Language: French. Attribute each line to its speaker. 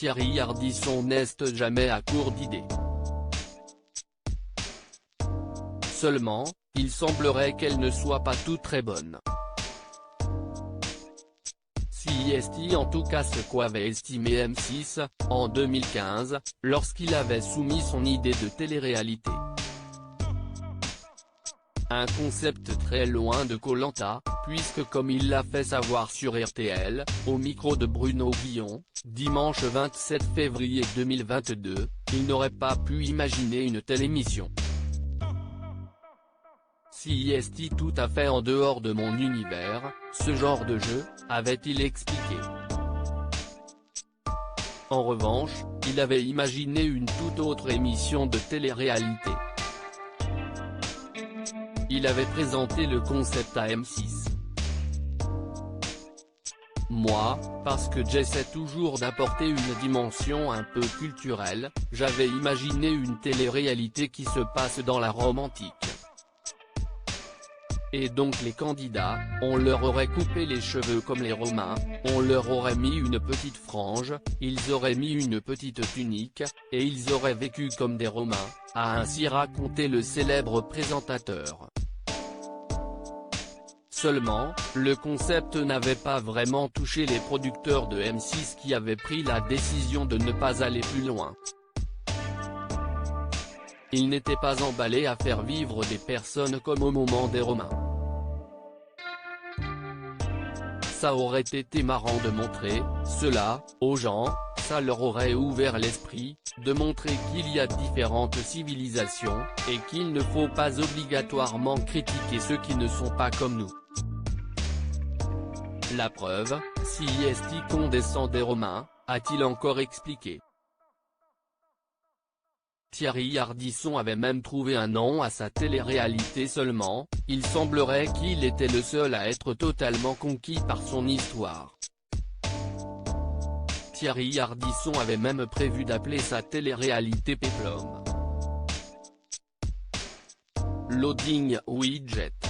Speaker 1: Thierry Ardisson n'est jamais à court d'idées. Seulement, il semblerait qu'elles ne soient pas toutes très bonnes. Si est en tout cas ce qu'avait estimé M6, en 2015, lorsqu'il avait soumis son idée de télé-réalité. Un concept très loin de Koh-Lanta, puisque comme il l'a fait savoir sur RTL, au micro de Bruno Guillon, dimanche 27 février 2022, il n'aurait pas pu imaginer une telle émission. Si est tout à fait en dehors de mon univers, ce genre de jeu, avait-il expliqué. En revanche, il avait imaginé une toute autre émission de télé-réalité. Il avait présenté le concept à M6. Moi, parce que j'essaie toujours d'apporter une dimension un peu culturelle, j'avais imaginé une télé-réalité qui se passe dans la Rome antique. Et donc les candidats, on leur aurait coupé les cheveux comme les Romains, on leur aurait mis une petite frange, ils auraient mis une petite tunique, et ils auraient vécu comme des Romains, a ainsi raconté le célèbre présentateur. Seulement, le concept n'avait pas vraiment touché les producteurs de M6 qui avaient pris la décision de ne pas aller plus loin. Ils n'étaient pas emballés à faire vivre des personnes comme au moment des Romains. Ça aurait été marrant de montrer cela aux gens, ça leur aurait ouvert l'esprit, de montrer qu'il y a différentes civilisations, et qu'il ne faut pas obligatoirement critiquer ceux qui ne sont pas comme nous. La preuve, si est qu'on descend des Romains, a-t-il encore expliqué. Thierry Ardisson avait même trouvé un nom à sa télé-réalité seulement, il semblerait qu'il était le seul à être totalement conquis par son histoire. Thierry Ardisson avait même prévu d'appeler sa télé-réalité Péplum. Loading Widget.